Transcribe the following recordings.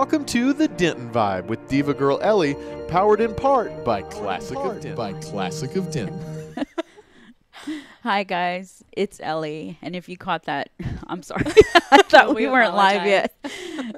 Welcome to the Denton Vibe with Diva Girl Ellie, powered in part by Classic of Denton. Hi guys, it's Ellie, and if you caught that, I'm sorry. I thought we weren't live yet.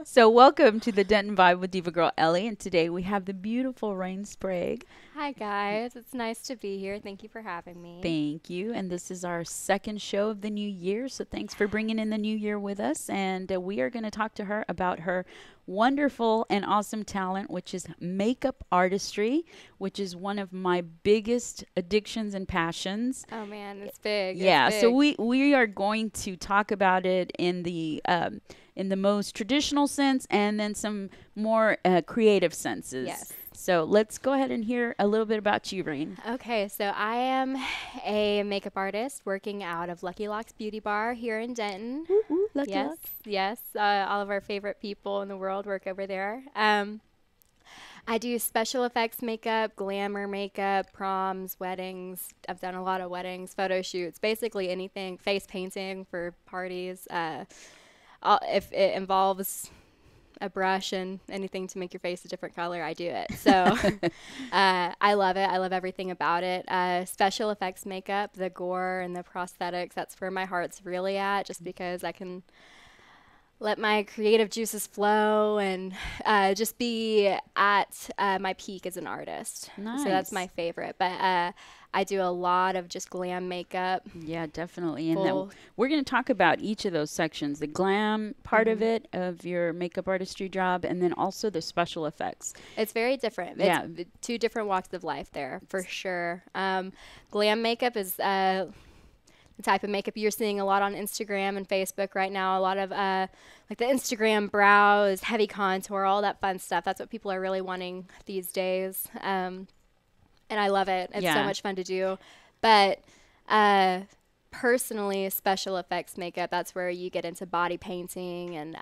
So welcome to the Denton Vibe with Diva Girl Ellie, and today we have the beautiful Rain Sprague. Hi guys, it's nice to be here. Thank you for having me. Thank you, and this is our second show of the new year, so thanks for bringing in the new year with us, and we are going to talk to her about her wonderful and awesome talent, which is makeup artistry, which is one of my biggest addictions and passions. Oh man, it's big. Yeah, it's big. so we are going to talk about it in the most traditional sense and then some more creative senses. Yes. So let's go ahead and hear a little bit about you, Rain. Okay, so I am a makeup artist working out of Lucky Locks Beauty Bar here in Denton. Ooh, Lucky yes, Luck. yes. All of our favorite people in the world work over there. I do special effects makeup, glamour makeup, proms, weddings. I've done a lot of weddings, photo shoots, basically anything, face painting for parties. If it involves a brush and anything to make your face a different color, I do it. So I love it. I love everything about it. Special effects makeup, the gore and the prosthetics, that's where my heart's really at, just because I can let my creative juices flow and just be at my peak as an artist. Nice. So that's my favorite. But I do a lot of just glam makeup. Yeah, definitely. And then we're going to talk about each of those sections, the glam part of it, of your makeup artistry job, and then also the special effects. It's very different. Yeah. It's two different walks of life there, for sure. Glam makeup is the type of makeup you're seeing a lot on Instagram and Facebook right now. A lot of like the Instagram brows, heavy contour, all that fun stuff. That's what people are really wanting these days. And I love it. It's so much fun to do. But personally, special effects makeup, that's where you get into body painting and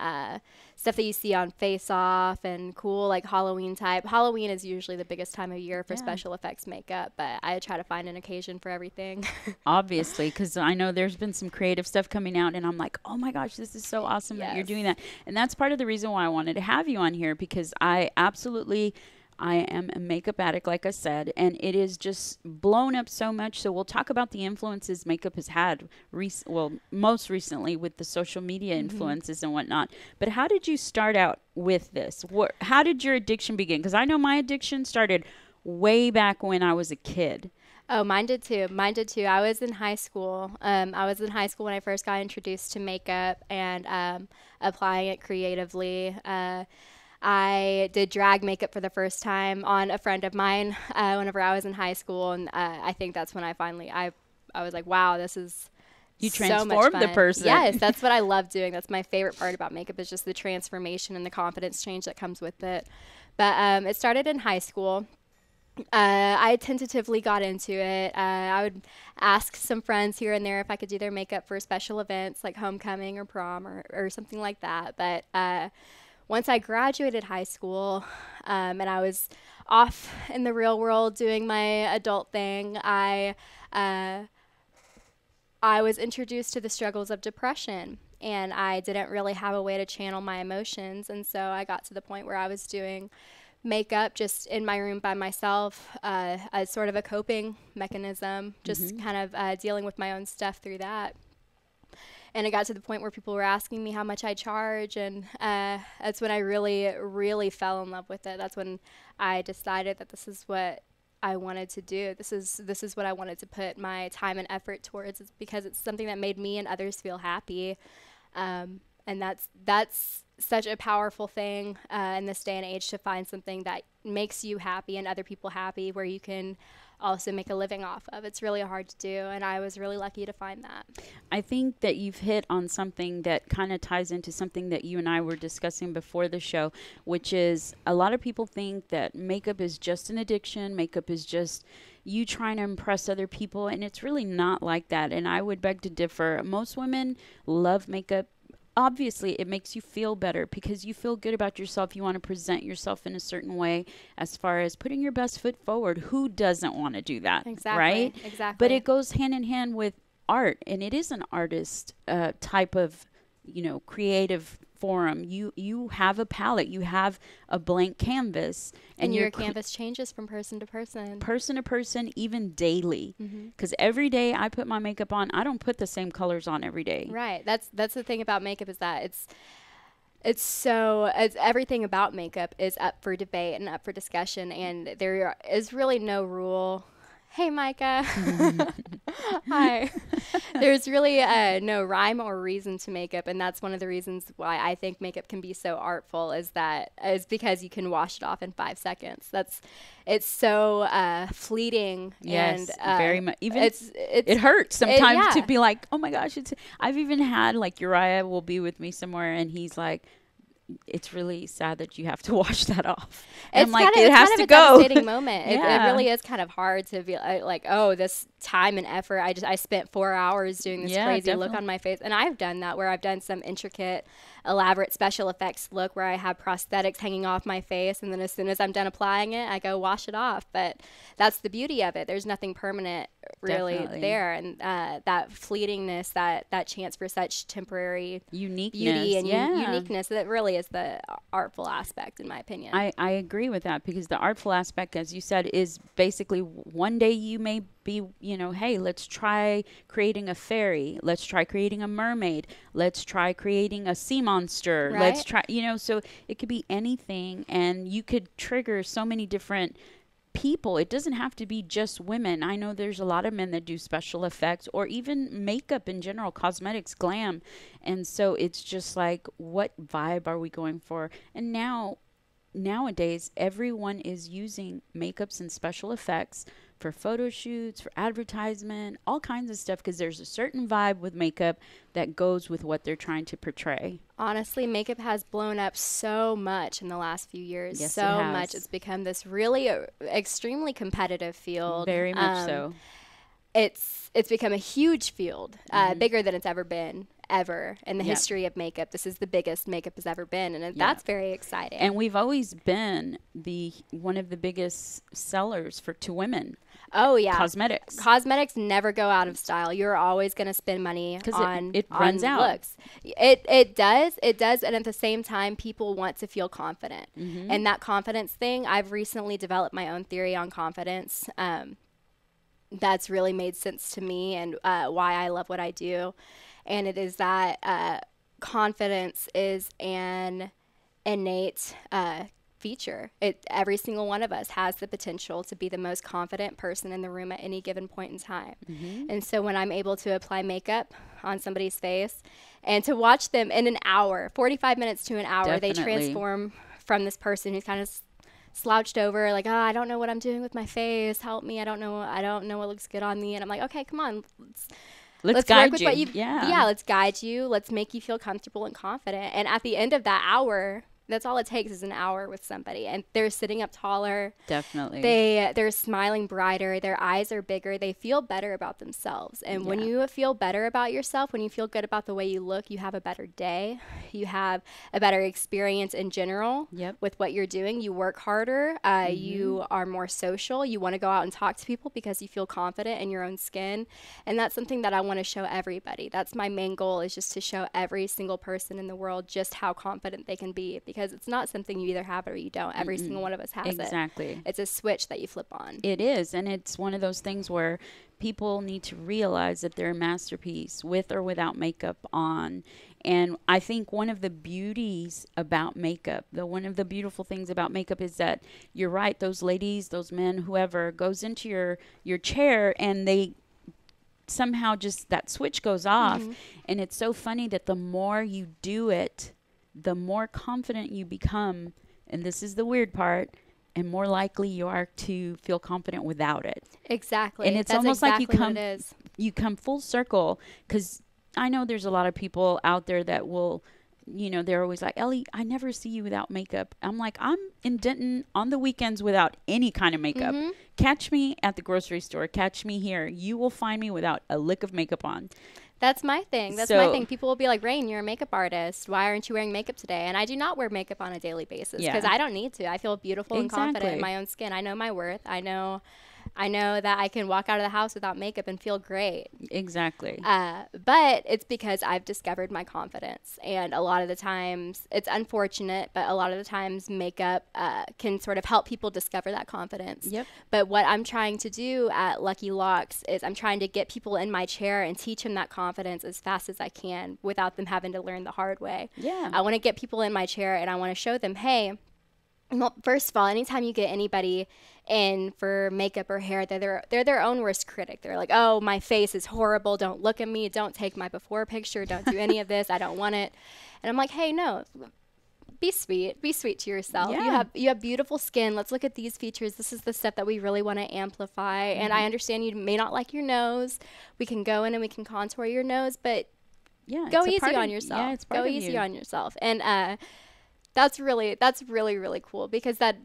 stuff that you see on Face Off and cool like Halloween type. Halloween is usually the biggest time of year for special effects makeup, but I try to find an occasion for everything. Obviously, because I know there's been some creative stuff coming out, and I'm like, oh my gosh, this is so awesome that you're doing that. And that's part of the reason why I wanted to have you on here, because I am a makeup addict, like I said, and it is just blown up so much. So we'll talk about the influences makeup has had, most recently with the social media influences and whatnot. But how did you start out with this? How did your addiction begin? Because I know my addiction started way back when I was a kid. Oh, mine did too. I was in high school. When I first got introduced to makeup and applying it creatively. I did drag makeup for the first time on a friend of mine whenever I was in high school, and I think that's when I was like, wow, this is you so much transformed fun. the person. Yes, that's what I love doing. That's my favorite part about makeup, is just the transformation and the confidence change that comes with it. But it started in high school. I tentatively got into it. I would ask some friends here and there if I could do their makeup for special events like homecoming or prom or something like that. But once I graduated high school and I was off in the real world doing my adult thing, I was introduced to the struggles of depression, and I didn't really have a way to channel my emotions. And so I got to the point where I was doing makeup just in my room by myself as sort of a coping mechanism, just kind of dealing with my own stuff through that. And it got to the point where people were asking me how much I charge, and that's when I really, really fell in love with it. That's when I decided that this is what I wanted to do. This is what I wanted to put my time and effort towards, because it's something that made me and others feel happy. And that's such a powerful thing in this day and age, to find something that makes you happy and other people happy, where you can also make a living off of. It's really hard to do, and I was really lucky to find that. I think that you've hit on something that kind of ties into something that you and I were discussing before the show, which is a lot of people think that makeup is just an addiction. Makeup is just you trying to impress other people, and it's really not like that. And I would beg to differ. Most women love makeup. Obviously, it makes you feel better because you feel good about yourself. You want to present yourself in a certain way as far as putting your best foot forward. Who doesn't want to do that? Exactly. Right? Exactly. But it goes hand in hand with art, and it is an artist type of, creative forum. You have a palette, you have a blank canvas, and your canvas changes from person to person, even daily. Because every day I put my makeup on, I don't put the same colors on every day. Right. That's the thing about makeup, is that it's everything about makeup is up for debate and up for discussion, and there is really no rule. Hey, Micah. Hi. There's really no rhyme or reason to makeup, and that's one of the reasons why I think makeup can be so artful, is because you can wash it off in 5 seconds. It's so fleeting. Yes, and very much. Even it hurts sometimes to be like, oh my gosh. I've even had, like, Uriah will be with me somewhere, and he's like, it's really sad that you have to wash that off. And I'm like, it has to go. It's a devastating moment. It really is kind of hard to be like, oh, this time and effort. I spent 4 hours doing this crazy look on my face. And I've done that, where I've done some intricate, elaborate special effects look where I have prosthetics hanging off my face. And then as soon as I'm done applying it, I go wash it off. But that's the beauty of it. There's nothing permanent really there. And that fleetingness, that chance for such temporary uniqueness, beauty and uniqueness, that really is the artful aspect, in my opinion. I agree with that, because the artful aspect, as you said, is basically one day you may be, hey, let's try creating a fairy. Let's try creating a mermaid. Let's try creating a sea monster. Right? Let's try, so it could be anything, and you could trigger so many different people. It doesn't have to be just women. I know there's a lot of men that do special effects, or even makeup in general, cosmetics, glam. And so it's just like, what vibe are we going for? And nowadays, everyone is using makeups and special effects for photo shoots, for advertisement, all kinds of stuff, because there's a certain vibe with makeup that goes with what they're trying to portray. Honestly, makeup has blown up so much in the last few years. Yes, so it has. much. It's become this really extremely competitive field. Very much so. It's become a huge field, bigger than it's ever been, ever in the history of makeup. This is the biggest makeup has ever been, and that's very exciting. And we've always been one of the biggest sellers to women. Oh, yeah. Cosmetics never go out of style. You're always going to spend money on it runs out. Looks. It does. And at the same time, people want to feel confident. And that confidence thing, I've recently developed my own theory on confidence. That's really made sense to me, and why I love what I do. And it is that confidence is an innate feature. Every single one of us has the potential to be the most confident person in the room at any given point in time. And so when I'm able to apply makeup on somebody's face and to watch them in an hour, 45 minutes to an hour, they transform from this person who's kind of slouched over, like, oh, I don't know what I'm doing with my face. Help me. I don't know what looks good on me. And I'm like, okay, come on. Let's guide work with you. what yeah, let's guide you. Let's make you feel comfortable and confident. And at the end of that hour, that's all it takes, is an hour with somebody, and they're sitting up taller. Definitely. They're smiling brighter. Their eyes are bigger. They feel better about themselves. And when you feel better about yourself, when you feel good about the way you look, you have a better day. You have a better experience in general with what you're doing. You work harder. You are more social. You want to go out and talk to people because you feel confident in your own skin. And that's something that I want to show everybody. That's my main goal, is just to show every single person in the world just how confident they can be, because it's not something you either have it or you don't. Every single one of us has it. Exactly. It's a switch that you flip on. It is, and it's one of those things where people need to realize that they're a masterpiece with or without makeup on. And I think one of the beauties about makeup, one of the beautiful things about makeup is that you're right, those ladies, those men, whoever goes into your chair, and they somehow just that switch goes off. And it's so funny that the more you do it, the more confident you become, and this is the weird part, and more likely you are to feel confident without it. Exactly. And it's almost like you come full circle, because I know there's a lot of people out there that will, they're always like, Ellie, I never see you without makeup. I'm like, I'm in Denton on the weekends without any kind of makeup. Catch me at the grocery store. Catch me here. You will find me without a lick of makeup on. That's my thing. My thing. People will be like, Rain, you're a makeup artist. Why aren't you wearing makeup today? And I do not wear makeup on a daily basis because I don't need to. I feel beautiful and confident in my own skin. I know my worth. I know I know that I can walk out of the house without makeup and feel great. Exactly. But it's because I've discovered my confidence. And a lot of the times, it's unfortunate, but a lot of the times makeup can sort of help people discover that confidence. Yep. But what I'm trying to do at Lucky Locks is I'm trying to get people in my chair and teach them that confidence as fast as I can without them having to learn the hard way. Yeah. I want to get people in my chair and I want to show them, hey, well, first of all, anytime you get anybody in for makeup or hair, they're their own worst critic. They're like, oh, my face is horrible. Don't look at me. Don't take my before picture. Don't do any of this. I don't want it. And I'm like, hey, no, be sweet. Be sweet to yourself. Yeah. You have beautiful skin. Let's look at these features. This is the stuff that we really want to amplify. And I understand you may not like your nose. We can go in and we can contour your nose, but go easy on yourself. Yeah, it's part go of easy you. on yourself. And that's really cool because that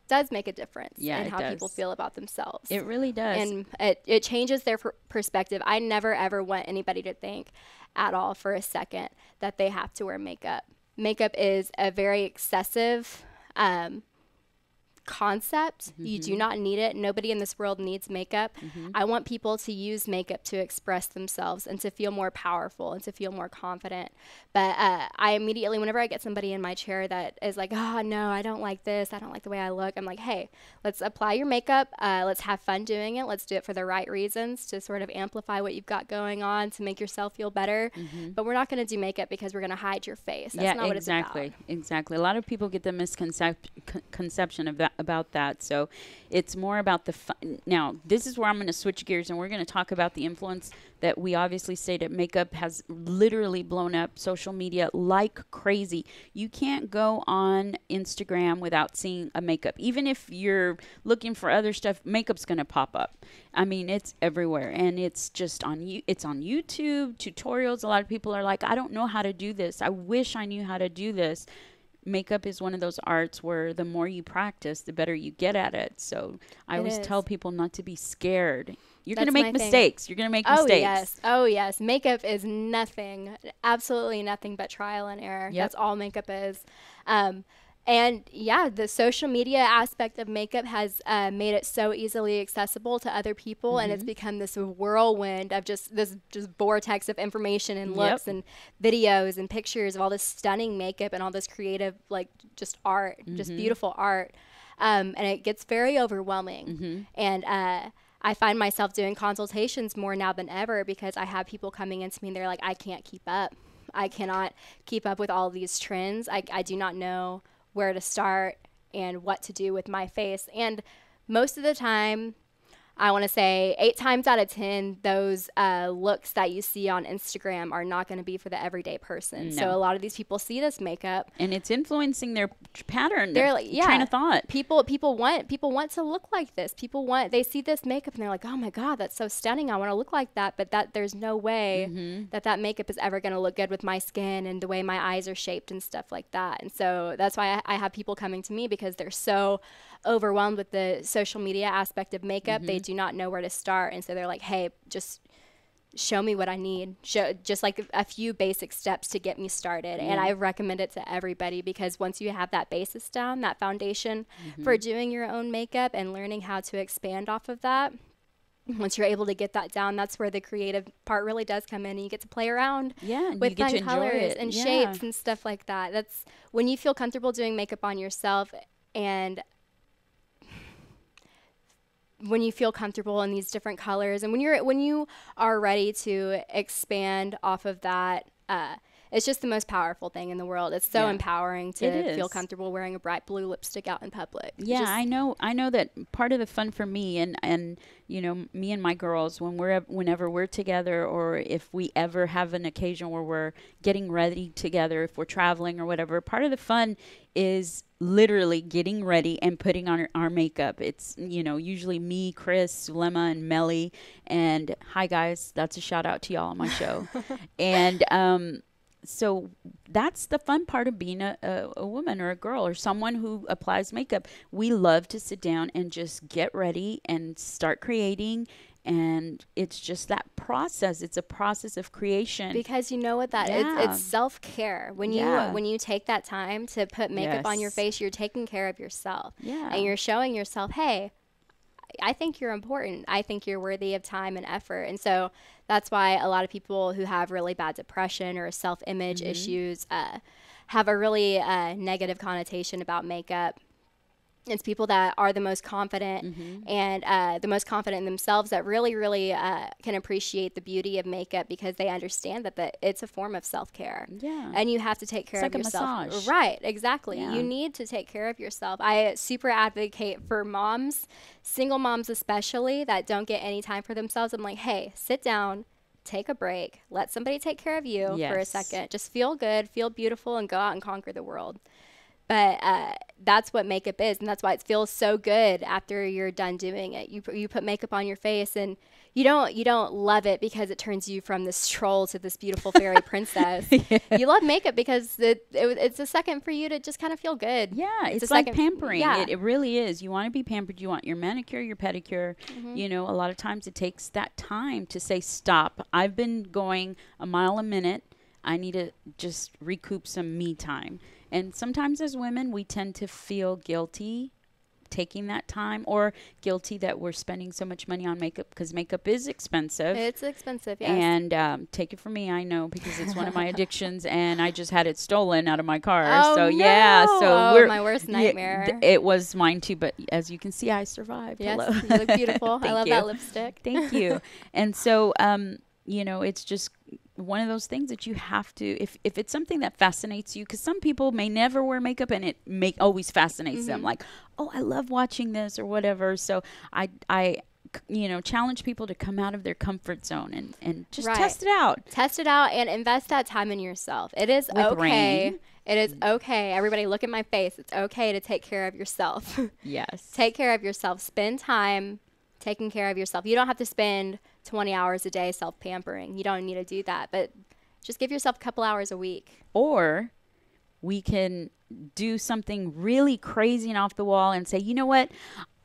does make a difference in how people feel about themselves. It really does. And it changes their perspective. I never ever want anybody to think at all for a second that they have to wear makeup. Makeup is a very excessive concept. You do not need it. Nobody in this world needs makeup. I want people to use makeup to express themselves and to feel more powerful and to feel more confident. But I immediately, whenever I get somebody in my chair that is like, oh, no, I don't like this. I don't like the way I look. I'm like, hey, let's apply your makeup. Let's have fun doing it. Let's do it for the right reasons to sort of amplify what you've got going on to make yourself feel better. But we're not going to do makeup because we're going to hide your face. That's not what it's about. Exactly. A lot of people get the misconception of that, about that. So it's more about the fun. Now, this is where I'm going to switch gears and we're going to talk about the influence that we obviously stated. Makeup has literally blown up social media like crazy. You can't go on Instagram without seeing a makeup. Even if you're looking for other stuff, makeup's going to pop up. I mean, it's everywhere, and it's just it's on YouTube, tutorials. A lot of people are like, I don't know how to do this. I wish I knew how to do this. Makeup is one of those arts where the more you practice, the better you get at it. So I always tell people not to be scared. You're going to make mistakes. You're going to make mistakes. Oh, yes. Makeup is nothing, absolutely nothing but trial and error. That's all makeup is. And yeah, the social media aspect of makeup has made it so easily accessible to other people, and it's become this whirlwind of just vortex of information and looks and videos and pictures of all this stunning makeup and all this creative, like, just art, just beautiful art. And it gets very overwhelming. And I find myself doing consultations more now than ever because I have people coming into me and they're like, I can't keep up. I cannot keep up with all these trends. I do not know where to start and what to do with my face. And most of the time, I want to say 8 times out of 10, those looks that you see on Instagram are not going to be for the everyday person. No. So a lot of these people see this makeup, and it's influencing their pattern, they're their like, yeah, train of thought. People want to look like this. They see this makeup and they're like, oh my God, that's so stunning. I want to look like that. But there's no way that makeup is ever going to look good with my skin and the way my eyes are shaped and stuff like that. And so that's why I have people coming to me because they're so overwhelmed with the social media aspect of makeup. They do not know where to start. And so they're like, hey, just show me what I need. Just like a few basic steps to get me started. And I recommend it to everybody because once you have that basis down, that foundation for doing your own makeup and learning how to expand off of that, once you're able to get that down, that's where the creative part really does come in, and you get to play around with fun colors and shapes and stuff like that. That's when you feel comfortable doing makeup on yourself, and when you feel comfortable in these different colors, and when you are ready to expand off of that, it's just the most powerful thing in the world. It's so empowering to feel comfortable wearing a bright blue lipstick out in public. Yeah, I know that part of the fun for me and you know, me and my girls, whenever we're together, or if we ever have an occasion where we're getting ready together, if we're traveling or whatever, part of the fun is literally getting ready and putting on our makeup. It's, you know, usually me, Chris, Sulema, and Melly. And hi guys, that's a shout out to y'all on my show. And so that's the fun part of being a woman or a girl or someone who applies makeup. We love to sit down and just get ready and start creating. And it's just that process. It's a process of creation. Because you know what that is? It's self-care. When you take that time to put makeup on your face, you're taking care of yourself. Yeah. And you're showing yourself, hey, I think you're important. I think you're worthy of time and effort. And so that's why a lot of people who have really bad depression or self-image issues have a really negative connotation about makeup. It's people that are the most confident and the most confident in themselves that really, really can appreciate the beauty of makeup because they understand that it's a form of self-care. Yeah. And you have to take care of yourself. It's like a massage. Right, exactly. Yeah. You need to take care of yourself. I super advocate for moms, single moms especially, that don't get any time for themselves. I'm like, hey, sit down, take a break, let somebody take care of you for a second. Just feel good, feel beautiful, and go out and conquer the world. But that's what makeup is, and that's why it feels so good after you're done doing it. You put makeup on your face, and you don't love it because it turns you from this troll to this beautiful fairy princess. You love makeup because it's a second for you to just kind of feel good. Yeah, it's like pampering. Yeah. It really is. You want to be pampered. You want your manicure, your pedicure. You know, a lot of times it takes that time to say, stop. I've been going a mile a minute. I need to just recoup some me time. And sometimes as women, we tend to feel guilty taking that time, or guilty that we're spending so much money on makeup because makeup is expensive. It's expensive, yes. And take it from me, I know, because it's one of my addictions, and I just had it stolen out of my car. Oh, so no. yeah, so my worst nightmare. Yeah, it was mine too, but as you can see, I survived. Yes, Hello. you look beautiful. I love that lipstick. Thank you. And so, you know, it's just one of those things that you have to, if it's something that fascinates you, because some people may never wear makeup and it always fascinates them, like, oh, I love watching this or whatever. So I you know, challenge people to come out of their comfort zone and just test it out. Test it out and invest that time in yourself. It is okay. Rain. It is okay. Everybody look at my face. It's okay to take care of yourself. Yes. Take care of yourself. Spend time taking care of yourself. You don't have to spend 20 hours a day self-pampering. You don't need to do that. But just give yourself a couple hours a week. Or we can do something really crazy and off the wall and say, you know what?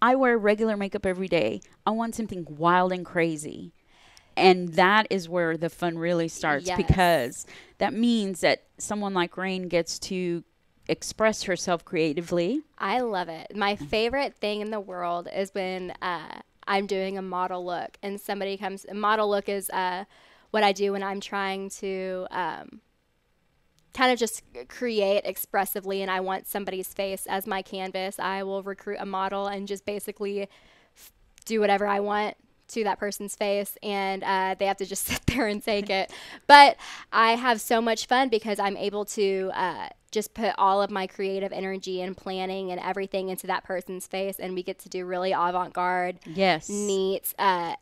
I wear regular makeup every day. I want something wild and crazy. And that is where the fun really starts, because that means that someone like Rain gets to express herself creatively. I love it. My favorite thing in the world is when I'm doing a model look and somebody comes. A model look is what I do when I'm trying to kind of just create expressively, and I want somebody's face as my canvas. I will recruit a model and just basically do whatever I want to that person's face, and they have to just sit there and take it. But I have so much fun because I'm able to just put all of my creative energy and planning and everything into that person's face, and we get to do really avant-garde, neat,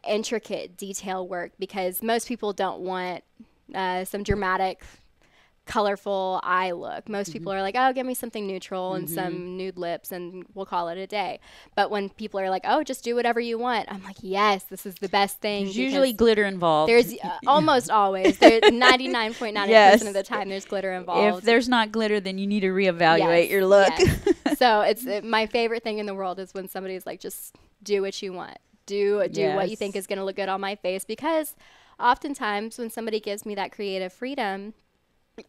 intricate detail work, because most people don't want some dramatic, colorful eye look. Most people are like, oh, give me something neutral and some nude lips and we'll call it a day. But when people are like, oh, just do whatever you want, I'm like, yes, this is the best thing. There's usually glitter involved. There's almost always. There's 99.9% of the time there's glitter involved. If there's not glitter, then you need to reevaluate your look. So it's my favorite thing in the world is when somebody's like, just do what you want. Do what you think is going to look good on my face, because oftentimes when somebody gives me that creative freedom,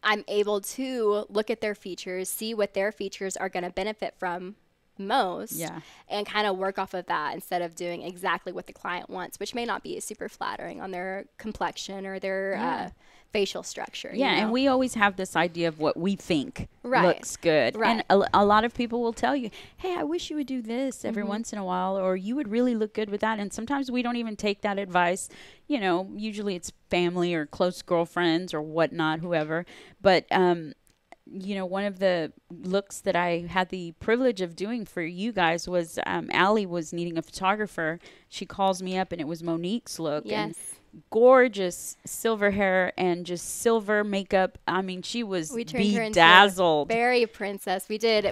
I'm able to look at their features, see what their features are going to benefit from most, and kind of work off of that instead of doing exactly what the client wants, which may not be super flattering on their complexion or their facial structure. Yeah, you know? And we always have this idea of what we think looks good. Right. And a lot of people will tell you, hey, I wish you would do this every once in a while, or you would really look good with that. And sometimes we don't even take that advice. You know, usually it's family or close girlfriends or whatnot, whoever. But, you know, one of the looks that I had the privilege of doing for you guys was Allie was needing a photographer. She calls me up, and it was Monique's look. Yes. And gorgeous silver hair and just silver makeup. I mean, she was bedazzled. Very princess. We did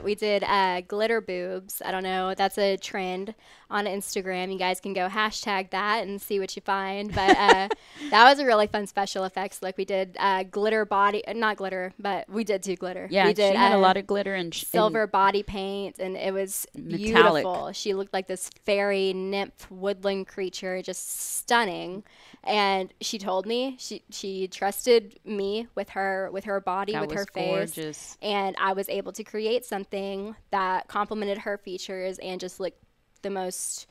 glitter boobs. I don't know. That's a trend on Instagram. You guys can go hashtag that and see what you find. But that was a really fun special effects look. We did glitter body, not glitter, but we did do glitter. Yeah, we did, she had a lot of glitter and silver body paint, and it was metallic. Beautiful. She looked like this fairy nymph woodland creature, just stunning. And she told me she trusted me with her body, with her face, gorgeous. And I was able to create something that complemented her features and just looked the most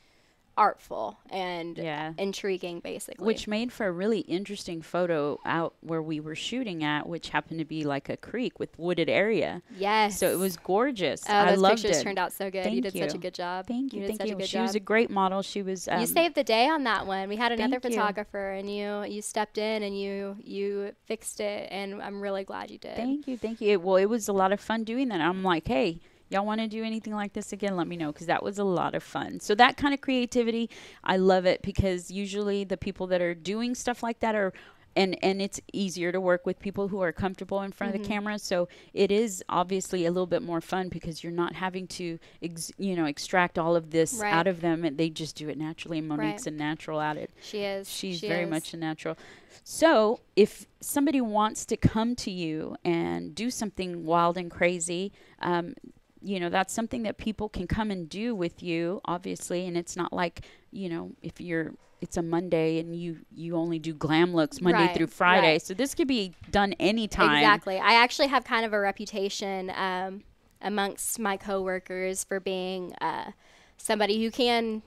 artful and intriguing, basically. Which made for a really interesting photo out where we were shooting at, which happened to be like a creek with wooded area. Yes. So it was gorgeous. I loved those pictures it. turned out so good. Thank you did such a good job. Thank you. Thank you. She was a great model. She was. You saved the day on that one. We had another Thank you. photographer, and you stepped in and you fixed it, and I'm really glad you did. Thank you. Well, it was a lot of fun doing that. I'm like, hey, y'all want to do anything like this again? Let me know, because that was a lot of fun. So that kind of creativity, I love it, because usually the people that are doing stuff like that are, and it's easier to work with people who are comfortable in front of the camera. So it is obviously a little bit more fun, because you're not having to, extract all of this out of them. And they just do it naturally. And Monique's a natural at it. She is. She's very much a natural. So if somebody wants to come to you and do something wild and crazy, that's something that people can come and do with you, obviously. And it's not like, if it's a Monday and you only do glam looks Monday through Friday. Right. So this could be done anytime. Exactly. I actually have kind of a reputation amongst my coworkers for being somebody who can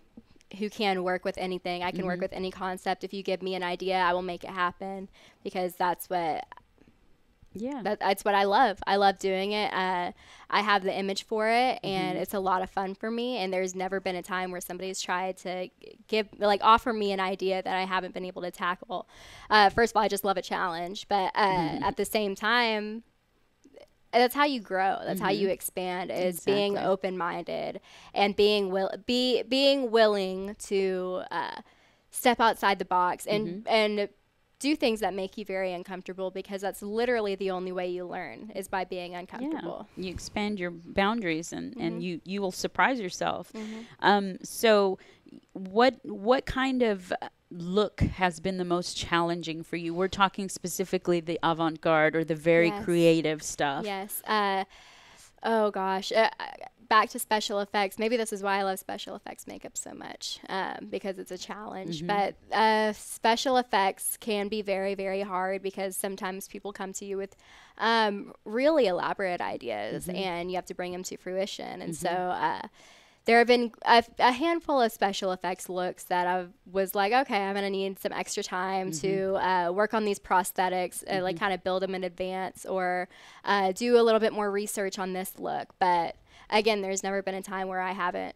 work with anything. I can work with any concept. If you give me an idea, I will make it happen, because that's what that's what I love. I love doing it. I have the image for it, and it's a lot of fun for me. And there's never been a time where somebody's tried to offer me an idea that I haven't been able to tackle. First of all, I just love a challenge, but at the same time, that's how you grow. That's how you expand, is being open-minded and being willing to step outside the box and do things that make you very uncomfortable, because that's literally the only way you learn, is by being uncomfortable. Yeah. You expand your boundaries, and you will surprise yourself. So what kind of look has been the most challenging for you? We're talking specifically the avant-garde or the very creative stuff. Yes. Oh gosh. Back to special effects. Maybe this is why I love special effects makeup so much, because it's a challenge. But special effects can be very, very hard, because sometimes people come to you with really elaborate ideas, and you have to bring them to fruition. And so there have been a handful of special effects looks that I was like, okay, I'm going to need some extra time to work on these prosthetics, like kind of build them in advance, or do a little bit more research on this look. But again, there's never been a time where I haven't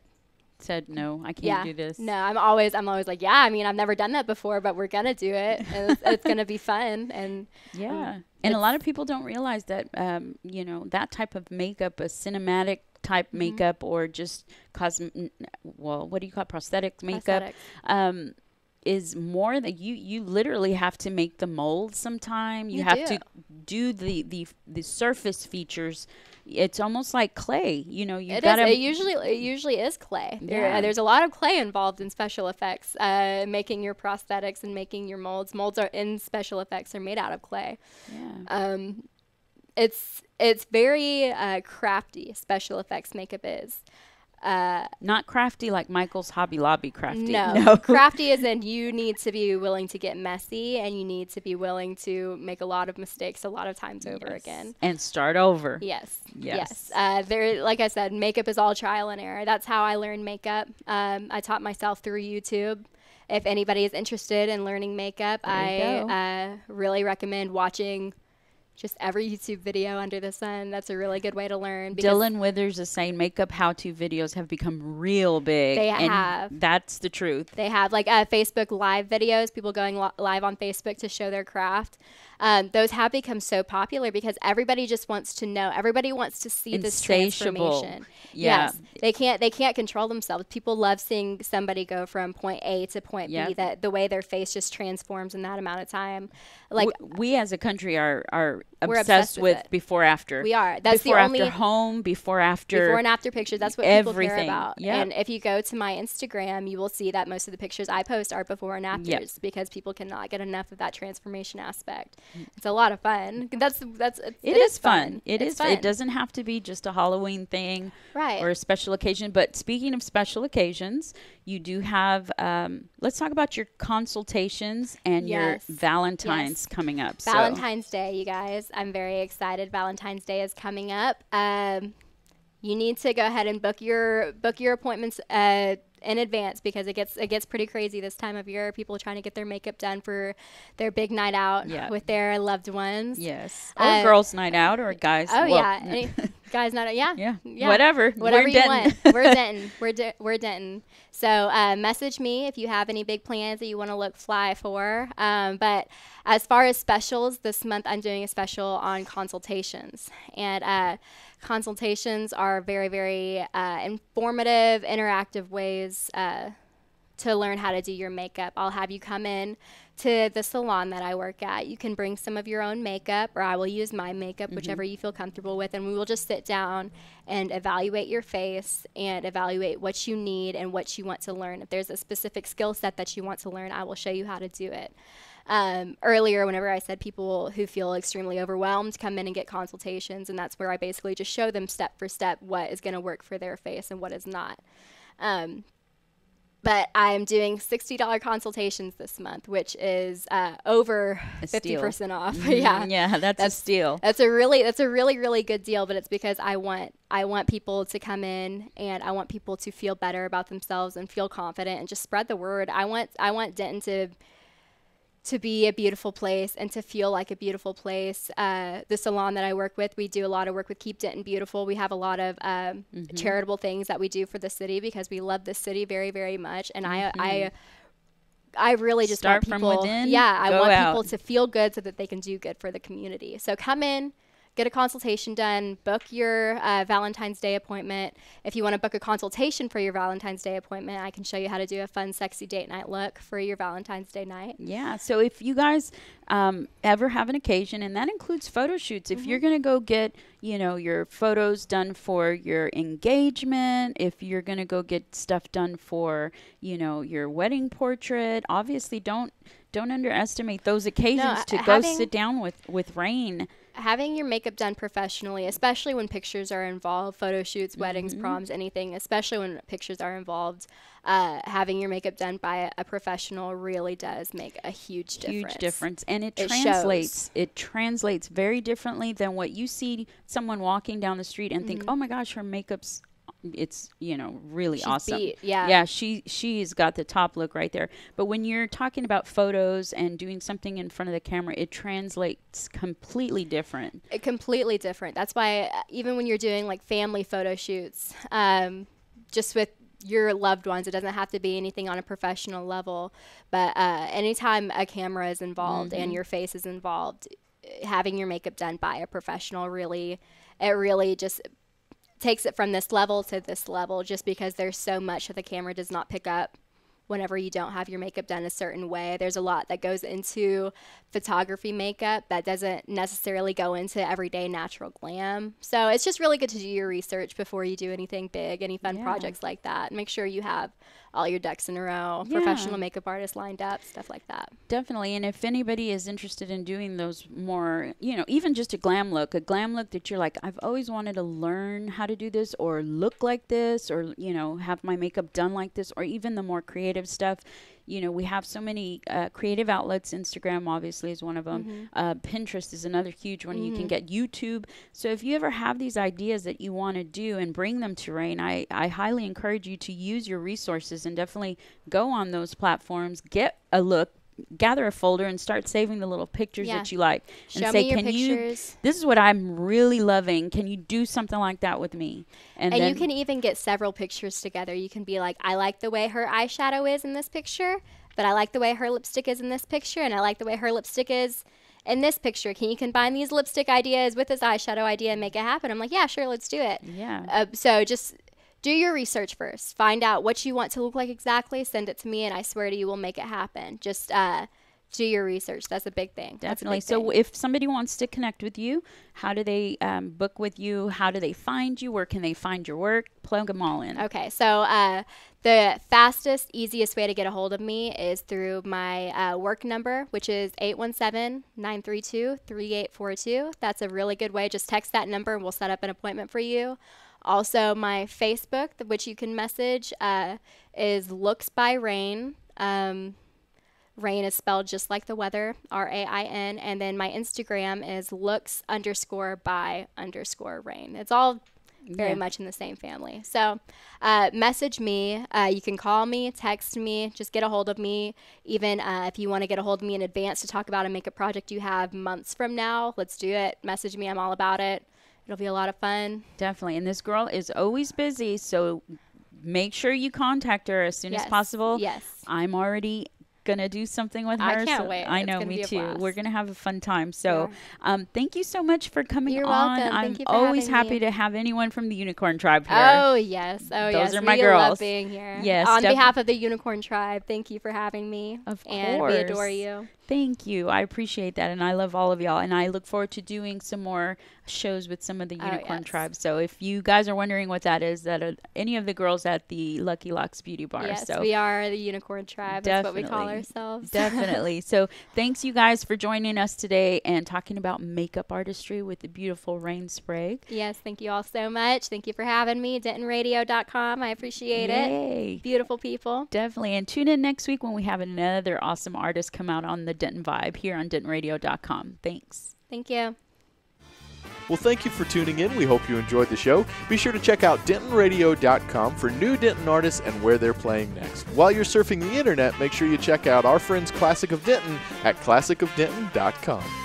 said, no, I can't do this. No, I'm always like, yeah, I mean, I've never done that before, but we're going to do it. And it's going to be fun. And and a lot of people don't realize that, that type of makeup, a cinematic type makeup, or just what do you call it? Prosthetic makeup, is more that you literally have to make the mold sometime. You have to do the surface features. It's almost like clay, It usually is clay. There's a lot of clay involved in special effects, making your prosthetics and making your molds. Molds are in special effects are made out of clay. It's very crafty. Special effects makeup is. Not crafty like Michael's Hobby Lobby crafty. No. Crafty is in you need to be willing to get messy, and you need to be willing to make a lot of mistakes a lot of times over again. And start over. Yes. Like I said, makeup is all trial and error. That's how I learned makeup. I taught myself through YouTube. If anybody is interested in learning makeup, I really recommend watching just every YouTube video under the sun. That's a really good way to learn. Dylan Withers is saying makeup how-to videos have become real big. They have. That's the truth. They have, like Facebook live videos, people going live on Facebook to show their craft. Those have become so popular because everybody just wants to know. Everybody wants to see this transformation. Yeah. Yes, they can't control themselves. People love seeing somebody go from point A to point B. That the way their face just transforms in that amount of time. Like we as a country are obsessed with before after. We are. That's before the only after home, before and after pictures. That's what people care everything. about. Yep. And if you go to my Instagram, you will see that most of the pictures I post are before and afters because people cannot get enough of that transformation aspect. It's a lot of fun. It is fun. It is fun. It doesn't have to be just a Halloween thing, right, or a special occasion. But speaking of special occasions, you do have. Let's talk about your consultations and your Valentine's coming up. Valentine's Day, you guys. I'm very excited. Valentine's Day is coming up. You need to go ahead and book your appointments in advance because it gets pretty crazy this time of year. People trying to get their makeup done for their big night out with their loved ones. Yes. Or girls' night out or guys. Oh, yeah. Guys' night out. Yeah. Whatever. Whatever you want. We're Denton. We're Denton. So message me if you have any big plans that you want to look fly for. But as far as specials, this month I'm doing a special on consultations. And consultations are very, very informative, interactive ways to learn how to do your makeup. I'll have you come in to the salon that I work at. You can bring some of your own makeup, or I will use my makeup, whichever you feel comfortable with, and we will just sit down and evaluate your face and evaluate what you need and what you want to learn. If there's a specific skill set that you want to learn, I will show you how to do it. Earlier, whenever I said people who feel extremely overwhelmed come in and get consultations, and that's where I basically just show them step for step what is going to work for their face and what is not. But I'm doing $60 consultations this month, which is over 50% off. Yeah, that's a steal. That's a really, really good deal. But it's because I want people to come in and I want people to feel better about themselves and feel confident and just spread the word. I want Denton to be a beautiful place and to feel like a beautiful place. The salon that I work with, we do a lot of work with Keep Denton Beautiful. We have a lot of charitable things that we do for the city because we love this city very, very much. And I really just want people, from within, I want out. people to feel good so that they can do good for the community. So come in, get a consultation done, book your Valentine's Day appointment. If you want to book a consultation for your Valentine's Day appointment, I can show you how to do a fun, sexy date night look for your Valentine's Day night. Yeah, so if you guys ever have an occasion, and that includes photo shoots, if you're going to go get, your photos done for your engagement, if you're going to go get stuff done for, your wedding portrait, obviously don't underestimate those occasions to go sit down with Rain. Having your makeup done professionally, especially when pictures are involved, photo shoots, weddings, proms, anything, especially when pictures are involved, having your makeup done by a professional really does make a huge difference. Huge difference. And it translates very differently than what you see someone walking down the street and think, oh my gosh, her makeup's really She's awesome. Beat. Yeah. Yeah, she's got the top look right there. But when you're talking about photos and doing something in front of the camera, it translates completely different. Completely different. That's why even when you're doing like family photo shoots, just with your loved ones, it doesn't have to be anything on a professional level. But anytime a camera is involved and your face is involved, having your makeup done by a professional really just takes it from this level to this level, just because there's so much that the camera does not pick up whenever you don't have your makeup done a certain way. There's a lot that goes into photography makeup that doesn't necessarily go into everyday natural glam. So it's just really good to do your research before you do anything big, any fun projects like that. Make sure you have all your ducks in a row, professional makeup artists lined up, stuff like that. Definitely. And if anybody is interested in doing those more, even just a glam look that you're like, I've always wanted to learn how to do this or look like this or, have my makeup done like this, or even the more creative stuff. We have so many creative outlets. Instagram obviously is one of them. Pinterest is another huge one. You can get YouTube. So if you ever have these ideas that you want to do and bring them to Rain, I highly encourage you to use your resources and definitely go on those platforms, get a look, gather a folder and start saving the little pictures that you like and Show say, me your can pictures. this is what I'm really loving. Can you do something like that with me? And then you can even get several pictures together. You can be like, I like the way her eyeshadow is in this picture, but I like the way her lipstick is in this picture, and I like the way her lipstick is in this picture. Can you combine these lipstick ideas with this eyeshadow idea and make it happen? I'm like, yeah, sure, let's do it. Yeah. So just do your research first. Find out what you want to look like exactly. Send it to me, and I swear to you, we'll make it happen. Just do your research. That's a big thing. Definitely. So if somebody wants to connect with you, how do they book with you? How do they find you? Where can they find your work? Plug them all in. Okay. So the fastest, easiest way to get a hold of me is through my work number, which is 817-932-3842. That's a really good way. Just text that number and we'll set up an appointment for you. Also, my Facebook, which you can message, is Looks by Rain. Rain is spelled just like the weather, R-A-I-N. And then my Instagram is looks_by_rain. It's all very much in the same family. So message me. You can call me, text me, just get a hold of me. Even if you want to get a hold of me in advance to talk about a makeup project you have months from now, let's do it. Message me. I'm all about it. It'll be a lot of fun. Definitely. And this girl is always busy, so make sure you contact her as soon as possible. Yes. I'm already gonna do something with her. I can't wait. I know, me too. We're gonna have a fun time. So thank you so much for coming You're on. welcome. I'm Thank you for always having happy me. to have anyone from the Unicorn Tribe here. Oh yes. Those are my we girls. love being here. Yes, On behalf of the Unicorn Tribe, thank you for having me. Of course. And we adore you. Thank you. I appreciate that. And I love all of y'all. And I look forward to doing some more shows with some of the Unicorn Tribe. So if you guys are wondering what that is, that are any of the girls at the Lucky Locks Beauty Bar. Yes, so we are the Unicorn Tribe. That's what we call ourselves. Definitely. So thanks you guys for joining us today and talking about makeup artistry with the beautiful Rain Spraque. Yes, thank you all so much. Thank you for having me. DentonRadio.com. I appreciate it. Beautiful people. Definitely. And tune in next week when we have another awesome artist come out on the Denton Vibe here on DentonRadio.com. Thanks. Thank you. Well, thank you for tuning in. We hope you enjoyed the show. Be sure to check out DentonRadio.com for new Denton artists and where they're playing next. While you're surfing the internet, make sure you check out our friends Classic of Denton at ClassicOfDenton.com.